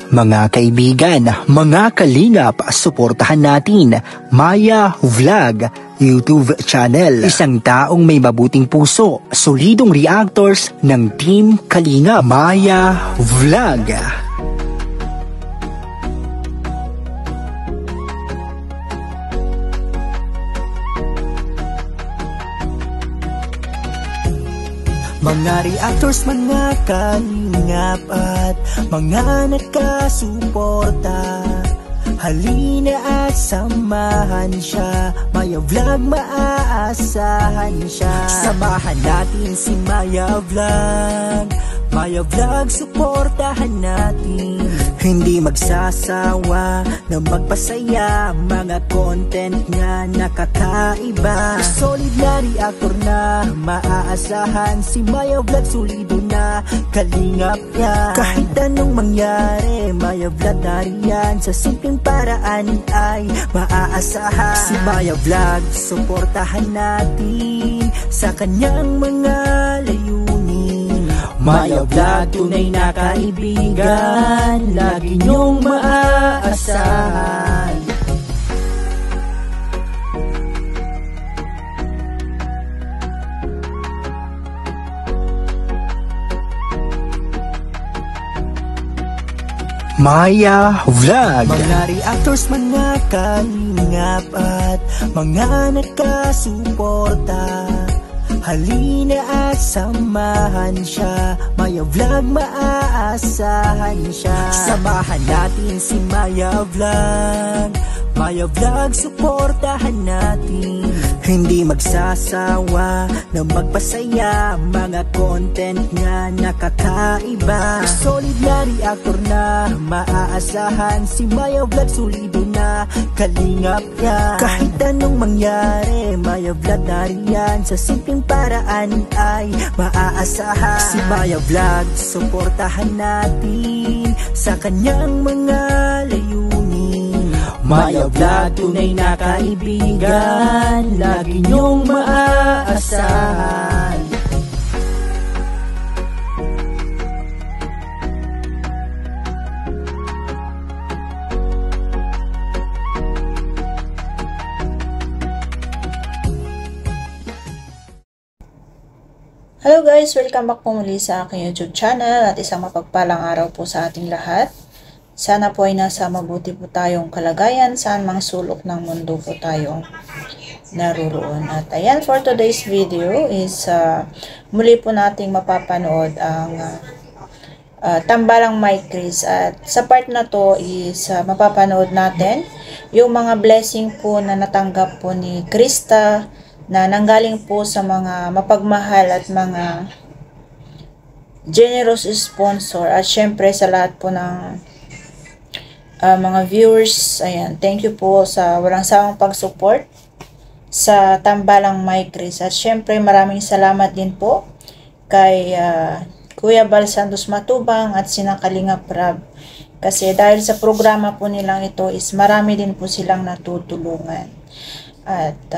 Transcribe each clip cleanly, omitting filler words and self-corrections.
Mga kaibigan, mga kalingap, suportahan natin Maya Vlog YouTube channel. Isang taong may mabuting puso, solidong reactors ng Team Kalingap. Maya Vlog. Mga reactors, mga kalingap at mga nakasuporta, halina at samahan siya. Maya Vlog, maaasahan siya. Samahan natin si Maya Vlog. Maya Vlog, suportahan natin. Hindi magsasawa na magpasaya, mga content nga nakakaiba. Solid na reactor na maaasahan, si Maya Vlog solido na kalingap niya. Kahit anong mangyari, Maya Vlog nariyan, sa simpleng paraan ay maaasahan. Si Maya Vlog, suportahan natin sa kanyang mga layunin. Maya Vlog, tunay na kaibigan, lagi niyong maaasahan. Maya Vlog. Mga reactors, mga kalingap at mga nakasuporta, halina at samahan siya. Maya Vlog, maaasahan siya. Samahan natin si Maya Vlog. Maya Vlog, suportahan natin. Hindi magsasawa na magpasaya, mga content nga nakakaiba. Solid na reactor na maaasahan, si Maya Vlog solido na kalingap niya. Kahit anong mangyari, Maya Vlog nariyan, sa simpleng paraan ay maaasahan. Si Maya Vlog, suportahan natin sa kanyang mga layunin. Maya Vlog, tunay na kaibigan, lagi niyong maaasahan. Hello guys! Welcome back po muli sa aking YouTube channel at isang mapagpalang araw po sa ating lahat. Sana po ay nasa mabuti po tayong kalagayan, saan mang sulok ng mundo po tayong naruroon. At ayan, for today's video is muli po nating mapapanood ang Tambalang Mike Chris. At sa part na to is mapapanood natin yung mga blessing po na natanggap po ni Krista na nanggaling po sa mga mapagmahal at mga generous sponsor. At syempre sa lahat po ng mga viewers, ayan, thank you po sa walang sawang pag-support sa Tambalang Mike Chris. At syempre maraming salamat din po kay Kuya Bal Santos Matubang at sina Kalingap Rab, kasi dahil sa programa po nilang ito is marami din po silang natutulungan. At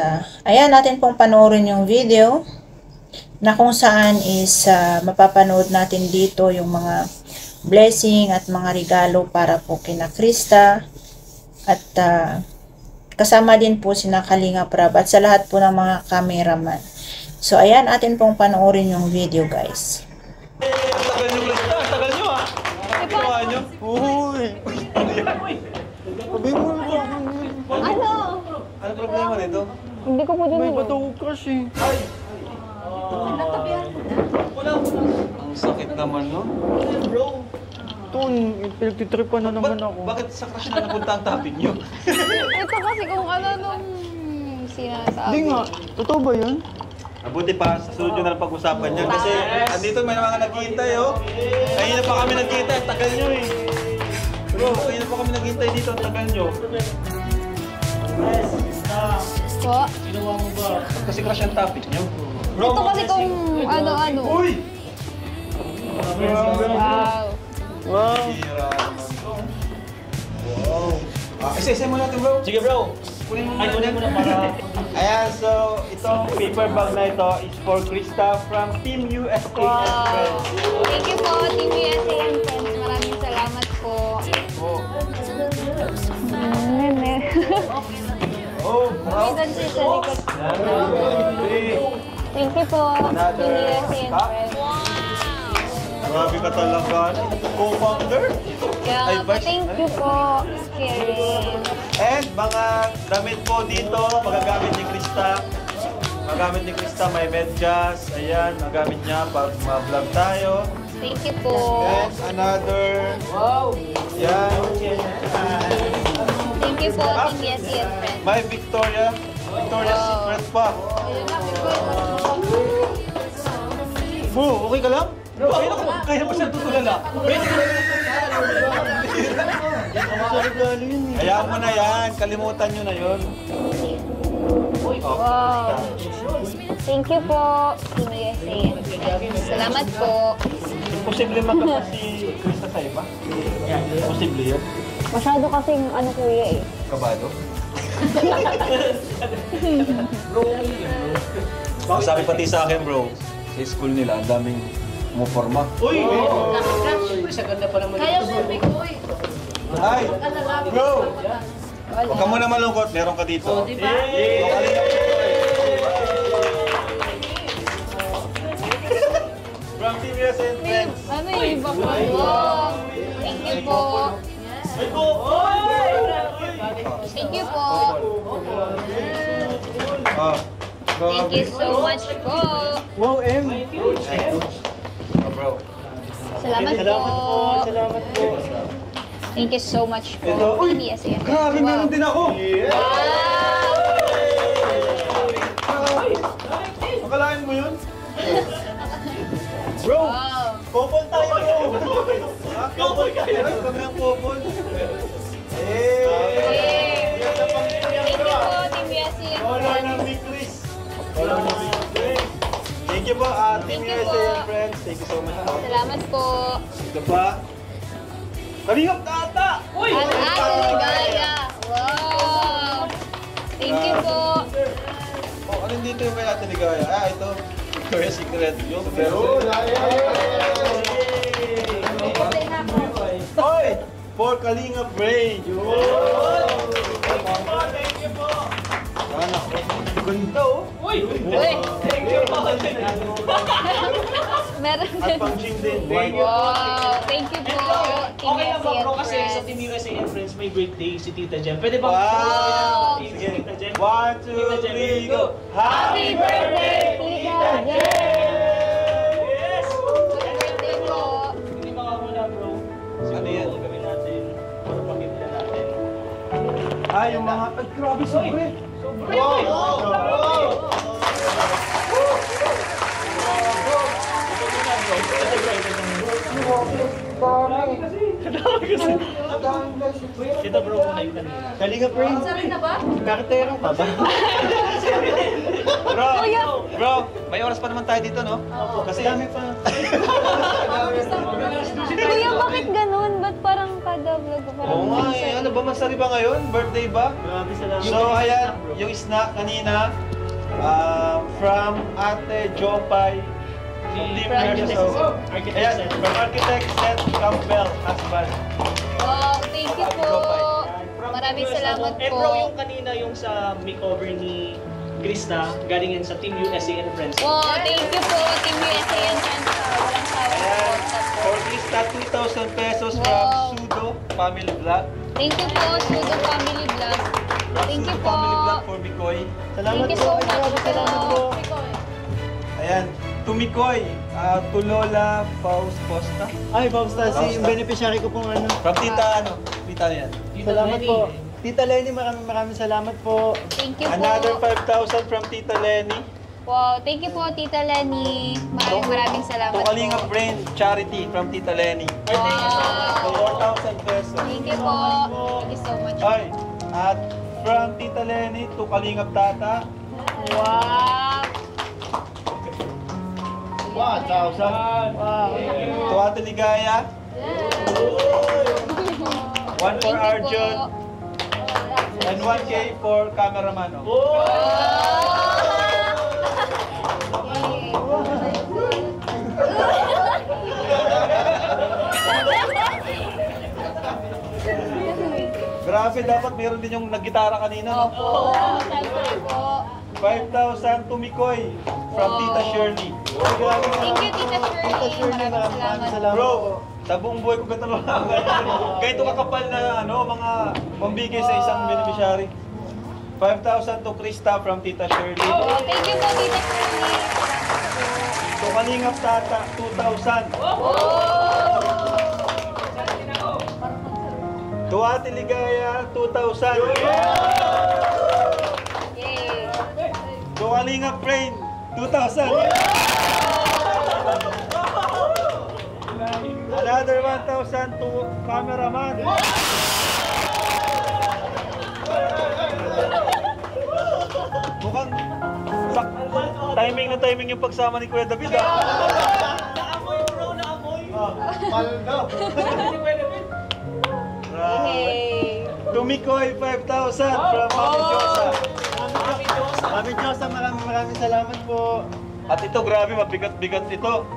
ayan, natin pong panoorin yung video na kung saan is mapapanood natin dito yung mga blessing at mga regalo para po kina Krista at kasama din po sina Kalingap Rab at sa lahat po ng mga cameraman. So ayan, atin pong panoorin yung video guys. Tagal nyo Krista, tagal nyo ha. Gawa nyo? Uy! Sabi mo Ano? ano problema nito? Hindi ko po din May bato ko crush eh. Ay! Ang sakit naman no? Bro! Ton, pinagtitripan na naman ako. Bakit sa crush na napunta ang topic nyo? Ito kasi kung ano nung sinasabi. Hindi nga, totoo ba yun? Mabuti pa, sa studio na lang pag-usapan yun. Kasi andito may mga naghihintay oh. Kanina pa kami naghihintay, ang tagal nyo eh. Bro, kanina pa kami naghihintay dito, ang tagal nyo. Po? Kasi crush ang topic nyo. Ito kasi kung ano-ano. Uy! Wow. Wow! Wow! Isa-isa mo natin bro. Sige bro. Kunin mo na para... Ayan, so itong paper bag na ito is for Krista from Team USA and Wow. Friends. Thank you po, Team USA and Friends. Maraming salamat po. Thank you po. Team USA and friends. Grabe ka talaga. Co-founder? Kaya nga po, thank you po. Karen. And mga damit po dito, magagamit ni Krista. Magamit ni Krista, may medyas. Ayan, magamit niya pag ma-vlog tayo. Thank you po. And another. Wow! Yan. Thank you po, Team USA and friends. May Victoria's Secret pa. Bro, okay ka lang? Kaya mo siya tutulala. Hayaan mo na yan. Kalimutan nyo na yun. Wow. Thank you po, Team USA and friends. Salamat po. Posible magkapa si Krista sa iba? Posible yun? Masyado kasing ano kuya eh. Kabado? Sabi pati sa akin bro, sa school nila, ang daming umuporma. Uy! Kaya mo, Bikoy. Hi! Bro! Huwag ka muna malungkot, meron ka dito. Diba? From Team USA and Friends. Ano yung iba po? Wow. Thank you po. Thank you po. Thank you so much po. Wow, M. Bro. Salamat po. Salamat po. Thank you so much po. Ito. Uy! Yes, yes. Grabe, meron din ako! Wow! Akalain mo yun? Bro! Wow! Popol tayo! Popol kayo! Kami ang popol! Thank you po, Team USA and Color friends. ng Big Chris! Thank you po, Team Thank you USA po. and Friends. Thank you so much po. Salamat po. Ito pa. Kalingap ka ata! Uy! Ligaya! Wow! Thank you po. Oh, alin dito yung kay Ate Ligaya? Ito. Victoria's Secret. Yung pero... Oy! For Kalingap Brain! Thank you po! Sana. Ganda oh! Uy! Uy! Meron At pang gym din. Wow! Thank you po, Team Okay lang ba USA bro and kasi sa friends. Team USA and Friends may birthday si Tita Jem. Pwede ba? Wow! Si Sige. Tita Jem. 1, 2, 3, go! Happy birthday, Tita Jen! Yes! Happy birthday po! Hindi makakuna bro. Ano yan? Gawin natin. Para pakita natin. Yung mga... Ay, grabe sobre! Ito bro, muna yung kanina. Kalingap Brain! Kartero pa ba? Bro, may oras pa naman tayo dito, no? Kasi dami pa. Kuya, bakit ganun? Ba't parang kada vlog ko parang... Oo nga eh. Ano ba, masari ba ngayon? Birthday ba? Grabe salamat. So, ayan, yung snack kanina from Ate Jopay from Team Verso. Ayan, from Architect Seth Campbell, husband. Wow, thank you po. Maraming salamat Eh po. bro, yung kanina yung sa makeover ni Krista, galing yan sa Team USA and Friends. Wow, thank you po, Team USA and friends. Walang sawa Ayan, po. for Krista, 2,000 pesos Wow. from Sudo Family Vlog. Thank you po, Sudo Family Vlog. Thank you Sudo po. Family Vlog for Mikoy. Thank you so much po. Ayan, to Mikoy, to Lola Costa. Ay, Bausta, si yung beneficiary ko pong ano. From Tita, Tita yan. Salamat po. Tita Lenny, maraming salamat po. Thank you po. Another 5,000 from Tita Lenny. Wow, thank you po, Tita Lenny. Maraming salamat To po. Kalingap Brain Charity from Tita Lenny. Wow. 4,000 pesos. Thank you po. Thank you so much. Ay, at from Tita Lenny to Kalingap Tata. Wow. 1,000. Wow. To Ate Ligaya. 1 for Thank you Arjun. po. And 1K for cameraman. Grabe, dapat meron din yung naggitara kanina. No? Opo. Siyempre po. 5,000 to Mikoy from Tita Shirley. Thank you, Tita Shirley. Maraming salamat. Bro, sa buong buhay ko ganito lang. Ganito kakapal na mga pambigay sa isang beneficiary. 5,000 to Krista from Tita Shirley. Oh, thank you po, Tita Shirley. To Kalingap Tata, 2,000. To Ate Ligaya, 2,000. Yay. To Kalingap Rain, 2,000. Another 1,000 to cameraman. Mukhang timing yung pagsama ni Kuya David. Naamoy bro, naamoy. Paldo. Yay. To Mikoy, 5,000 from Mami Josa. Mami Diyosa, maraming salamat po. At ito, grabe, mabigat-bigat ito.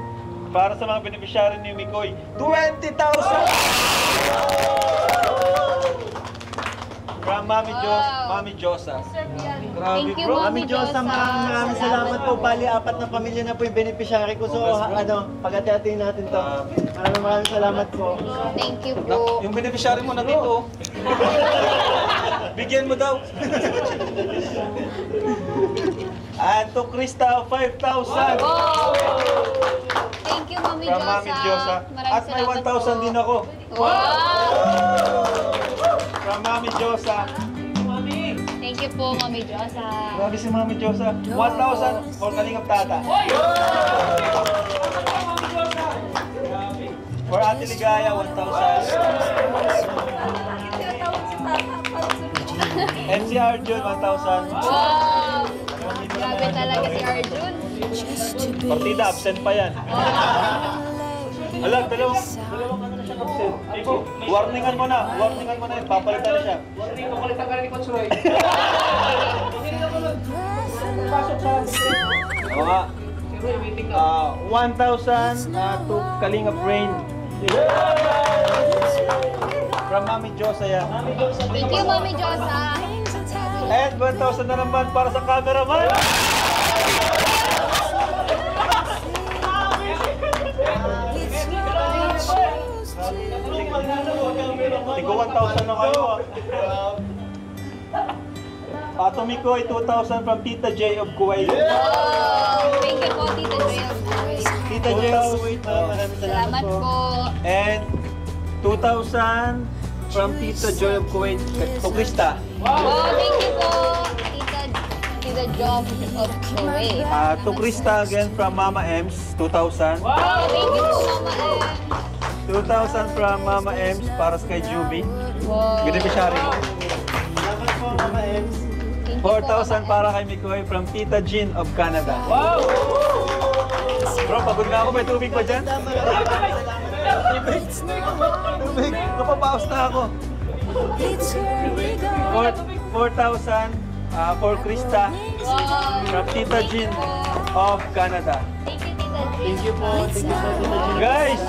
Para sa mga beneficiary ni Mikoy, 20,000! From Mami Josa. Grabe, Thank you, bro. Mami Diyosa, maraming salamat po. Bali, 4 na pamilya na po yung beneficiary ko. So, pagati-atiin natin to. Maraming salamat po. Thank you po. Yung beneficiary mo nandito. Bigyan mo daw. And to Krista, 5,000. Wow! Thank you, Mami From Josa. Mami Josa. Maraming At may salamat 1,000 din ako. Wow! From Mami Josa. Thank you po, Mami Josa. Grabe si Mami Josa. 1,000 for Kalingap Tata. For Ate Ligaya, 1,000. And si Arjun, 1,000. Wow! Grabe talaga si Arjun. Partida, absent pa yan. Alam, dalawang ano na siya absent. Warningan mo na yun. Papalitan na siya. Warning ko, kulitan ka rin ni Coach Roy. Oo nga. 1,000 to Kalingap Rain. From Mami Josa yan. Thank you, Mami Josa. And 1,000 na naman para sa cameraman. Tigo 1,000 na kayo. Pato Mikoy, 2,000 from Tita J of Kuwait. Wow! Thank you po, Tita Joy of Kuwait. Tita J of Kuwait, maraming Salamat po. And 2,000 from Tita Joy of Kuwait to Krista. Wow, thank you po, Tita Joy of Kuwait. To Krista again from Mama Ems, 2,000. Wow, thank you po, Mama M. 2,000 from Mama Ems para sa kay Juby. Wow. Beneficiary. Salamat po, Mama Ems. Thank you po, 4,000 para kay Mikoy from Tita Jean of Canada. Wow! Bro, pagod na ako. May tubig pa dyan? Tubig. Napapaos na ako. 4,000 for Krista Wow. from Tita Jean of Canada. Thank you, Tita Jean. Thank you po, Tita Jean. Guys,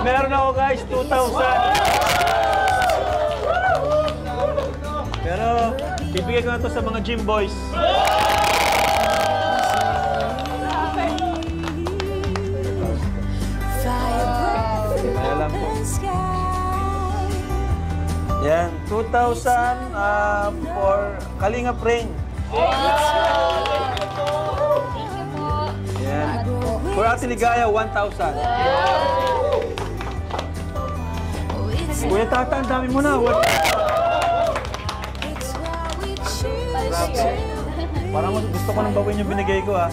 meron ako guys, 2,000. Pero, bibigay ko na to sa mga gym boys. Kaya lang po. Yan, 2,000 for Kalingap Rain. Thank you po. Yan. For Ate Ligaya, 1,000. Kuya Tata, ang dami mo na. Parang gusto ko nang bawin yung binigay ko, ha.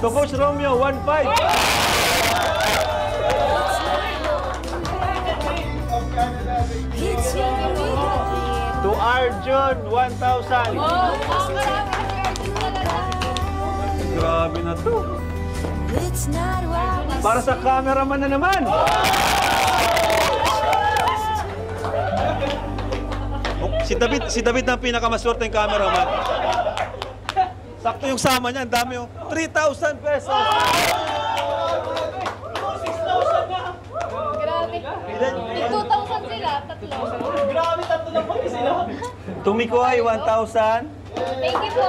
To Coach Romeo, 1,500. To Arjun, 1,000. Oh, marami talaga. Grabe na to. Para sa cameraman na naman. Si David na ang pinakamaswerte yung cameraman. Sakto yung sama niya, ang dami yung 3,000 pesos. Grabe. 2,000 sila, tatlo. Grabe, tatlo lang pati sila. Tumikoy, 1,000. Thank you po.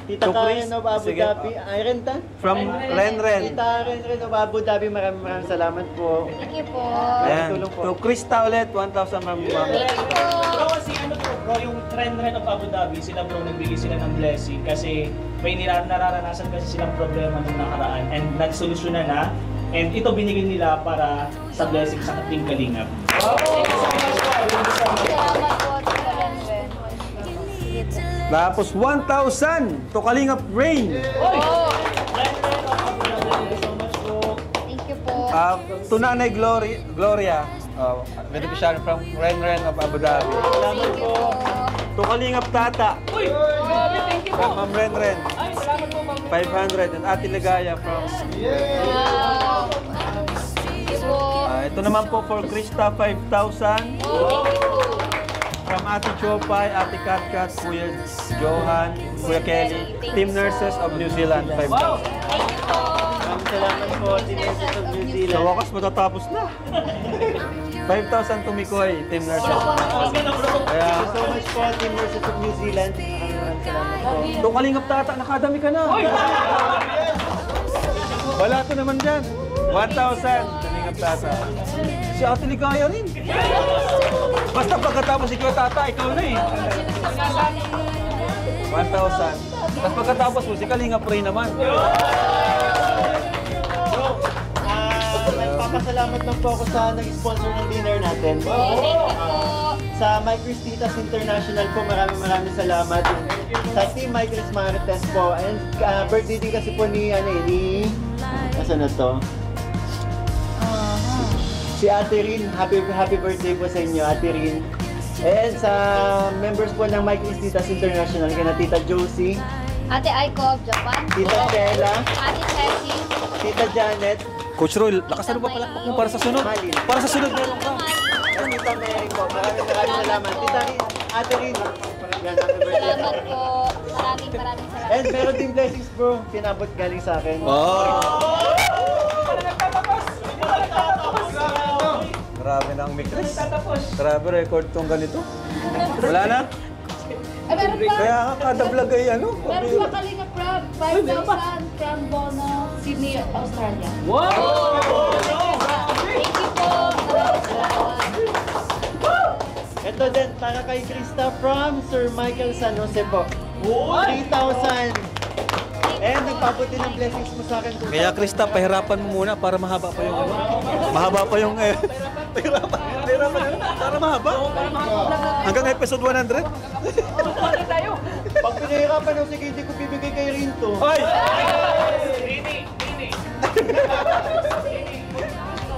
Tita To Karen Chris. of Abu Sige. Dhabi. Ay, Renta? From Renren. Tita Karen of Abu Dhabi, maraming salamat po. Thank you po. Ayan. Tulong po. To Krista ulit, 1,000 from Ma'am. Thank you po. Bro, kasi ano po, bro, yung trend of Abu Dhabi, sila bro, nagbigay sila ng blessing kasi may nararanasan kasi silang problema nung nakaraan and nagsolusyonan na. And ito binigay nila para sa blessing sa Team Kalingap. Salamat po, Tita Renren. Tapos 1,000 to Kalingap Rain. Oh, Thank you so much po. thank you po. To Nanay Gloria, beneficiary from Renren of Abu Dhabi. Thank you po. To Kalingap Tata, Uy! Thank you po. from Ma'am Renren, Ay, salamat po, ma'am. 500. And Ate Ligaya from... Wow. Thank you po. ito naman po for Krista, 5,000. Thank you po. From Ate Chopay, Ate Katkat, Kuya Johan, Kuya Kelly, Team Nurses of New Zealand, 5,000. Thank you po. Maraming salamat po, Team Nurses of New Sa Zealand. wakas, matatapos na. 5,000 to Mikoy, Team Nurses. Okay na, bro. Kaya, Thank you so much po, Team Nurses of New Zealand. Maraming salamat po. to Kalingap Tata, nakadami ka na. Wala to naman dyan. 1,000, Kalingap Tata. Si Ate Ligaya rin. Basta pagkatapos si Kuya Tata, ikaw na eh. 1,000. Tapos pagkatapos mo, si Kalingap Ray naman. Nagpapasalamat lang po ako sa nag-sponsor ng dinner natin. Thank you po. Sa My Cristitas International po, maraming salamat. Sa Team My Chris Marites po. And birthday din kasi po ni, asa na to? Si Ate Rin. Happy birthday po sa inyo, Ate Rin. And sa members po ng My Cristitas International, kina Tita Josie, Ate Aiko of Japan. Tita Stella, Ate Chelsea. Tita Janet, Coach Roy, lakas ano ba pala mo para sa sunod? Para sa sunod meron ka. and Tita Mary po. Maraming salamat. Tita Rin, Ate Rin. Yan, happy birthday. Salamat po. Maraming salamat. And meron din blessings bro, pinabot galing sa akin. Oh. Grabe na ang Mikris. Grabe record tong ganito. Wala na? Ay, meron pa. Kaya kada vlog ay ano? Meron pa Kalinga Prab, 5,000 from Bono, Sydney, Australia. Wow! Thank you po. Maraming salamat. Ito din, para kay Krista from Sir Michael San Jose po. 3,000. And nagpabuti ng blessings mo sa akin. Kaya Krista, pahirapan mo muna para mahaba pa yung ano. Mahaba pa yung pahirapan para mahaba. Hanggang episode 100. Pag pinahirapan ako, sige, hindi ko bibigay kay Rinto. Ay! Rini!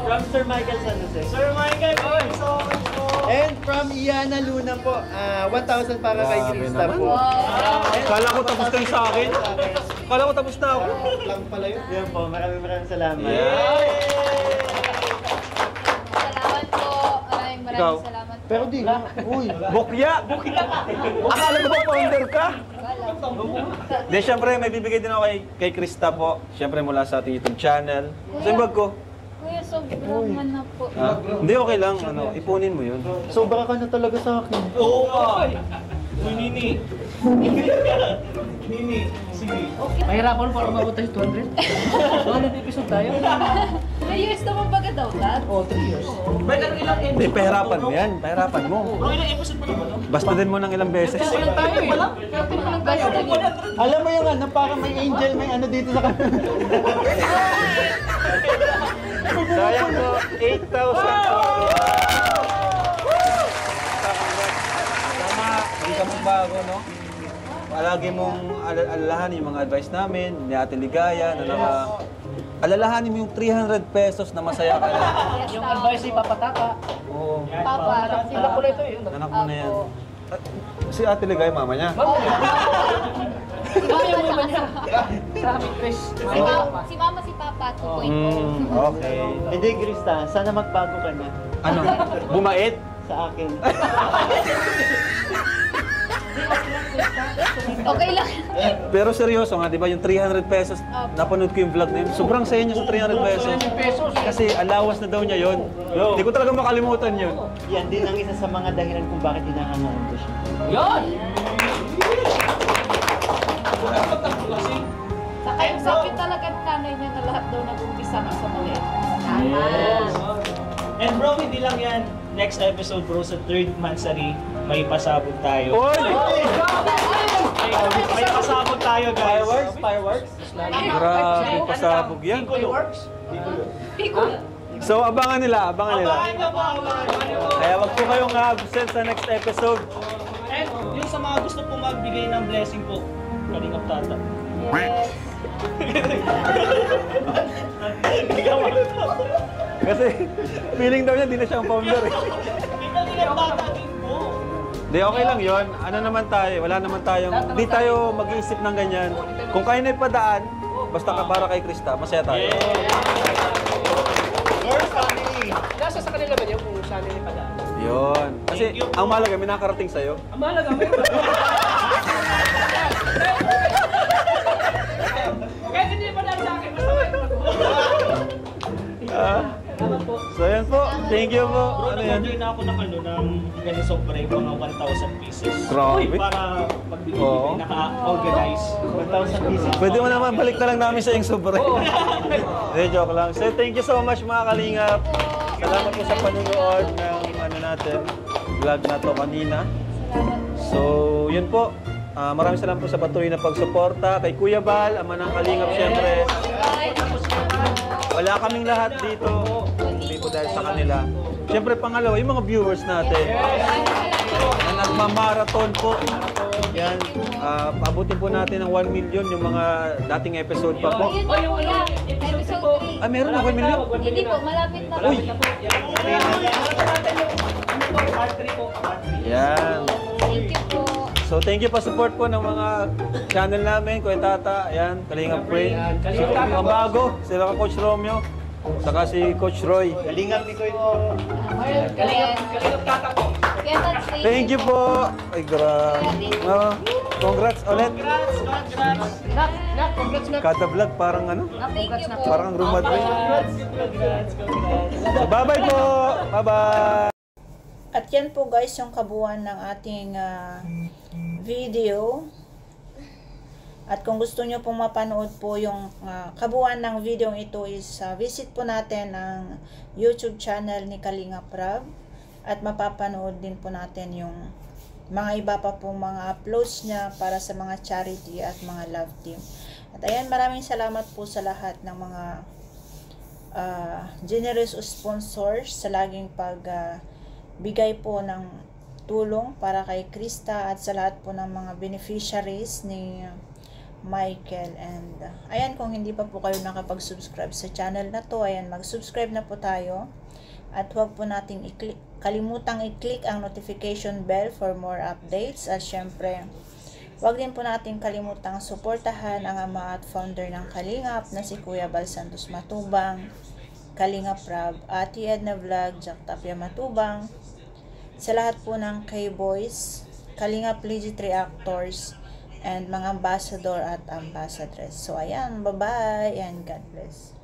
From Sir Michael San Jose. Sir Michael, thank you so much po. And from Iana Luna po, 1,000 para kay Grabe Krista naman. po. Kala ko tapos na yung sa akin. Kala ko tapos na ako. Lang pala yun. Yan po, maraming salamat. Salamat po. Maraming Ikaw? salamat. Pero di, uy. Bukya! Akala ko ba founder ka? Hindi, syempre may bibigay din ako kay Krista po. Syempre mula sa ating YouTube channel. Sa yung bag ko. Kuya, sobrang man na po. Hindi, okay lang. Ipunin mo yun. Sobra ka na talaga sa akin. Oo nga! Uy, Nini! Nini, sige. Mahirapan para mabuta sa 200. 200 episode tayo. 3 years naman baga daw, Dad? Oo, 3 years. Ba't ang ilang Hindi, pahirapan mo yan. Pahirapan mo. Bro, ilang episode pa naman? Basta din mo ng ilang beses. Tayo eh. Alam mo yung ano, parang may angel, may ano dito sa kanan. Sayang po, 8,000 po. Tama, hindi ka magbago, no? Palagi mong alalahanin yung mga advice namin, ni Ate Ligaya, na alalahanin mo yung 300 pesos na masaya ka na. Yung advice ni Papa Tata. Oo, Papa. Anak ko na ito eh. anak mo na yan. Si Ate Ligaya, mama niya. Mama yung mama niya. Sa amin, Chris. Si Mama, si Papa, 2.0. Okay. Hindi, Krista, sana magbago ka na Ano? Bumait? sa akin. Okay lang. Pero seryoso nga, di ba yung 300 pesos, napanood ko yung vlog na yun, sobrang saya niya sa 300 pesos. Kasi alawas na daw niya yun. Hindi ko talaga makalimutan yun. Yan din ang isa sa mga dahilan kung bakit hinahangaan ko siya. Yun! Saka yung sakit talaga ng nanay niya na lahat daw nag-umpisa na sa mali. Yes. And bro, hindi lang yan. Next episode bro, sa 3rd Mansari, may pasabog tayo. May pasabog tayo guys. Fireworks? Grabe, pasabog yan. Pico. So, abangan nila. Kaya wag po kayong absent sa next episode. And yung sa mga gusto po magbigay ng blessing po, Kalingap Tata. Yes. Kasi feeling daw niya, di na siya ang founder eh. Kalingap Tata din po. Di, okay lang yon. Ano naman tayo, wala naman tayong, di tayo mag-iisip ng ganyan. Kung kayo na ipadaan, basta ka para kay Krista, masaya tayo. Your family. Nasa sa kanila ba niya kung saan nila pala? Yun. Kasi ang mahalaga, may nakarating sa'yo. Ang mahalaga, meron. Kahit hindi pa dahil sa akin, basta So yan po. Thank you po. Bro, Ano yan? nag-order na ako ng ganun sobre, mga 1,000 pieces. Grabe. Para pag Oo. binibigay, naka-organize. 1,000 pieces. Pwede mo naman, balik na lang namin sa yung sobre. Hindi, joke lang. So thank you so much mga kalingap. Salamat po sa panunood ng vlog na to kanina. So yun po. Maraming salamat po sa patuloy na pagsuporta kay Kuya Bal, ama ng kalingap syempre. Wala kaming lahat dito. Hindi po dahil sa kanila. Siyempre pangalawa, yung mga viewers natin na nagmamarathon po. Yan, paabutin po natin ng 1 million yung mga dating episode pa po. Yun na po yan. Episode 3. Ah, meron na 1 million? Hindi po, malapit na po. Uy! Yan. Thank you po. So thank you pa support po ng mga channel namin, Kuya Tata, ayan, Kalingap Pray. So mga bago, sila ka Coach Romeo, saka si Coach Roy. Kalingap ni Kuya. Kalingap tata po. Kaya that's it. Thank you po! Ay, grabe. Congrats ulit. Nak, congrats na. Kada vlog parang ano, Thank you po. parang room at So bye-bye po! Bye-bye! At yan po guys yung kabuuan ng ating video. At kung gusto nyo pong mapanood po yung kabuuan ng video ito is visit po natin ang YouTube channel ni Kalingap Rab. At mapapanood din po natin yung mga iba pa pong mga uploads niya para sa mga charity at mga love team. At ayan, maraming salamat po sa lahat ng mga generous sponsors sa laging bigay po ng tulong para kay Krista at sa lahat po ng mga beneficiaries ni Michael. And ayan, kung hindi pa po kayo nakapag-subscribe sa channel na to, ayan, mag-subscribe na po tayo. At huwag po nating kalimutang i-click ang notification bell for more updates. At syempre, huwag din po natin kalimutang suportahan ang ama at founder ng Kalingap na si Kuya Bal Santos Matubang, Kalingap Rab, Ate Edna Vlog, Jack Tapia Matubang, sa lahat po ng K-Boys, Kalingap Legit Reactors, and mga ambassador at ambassadress. So ayan, bye-bye and God bless.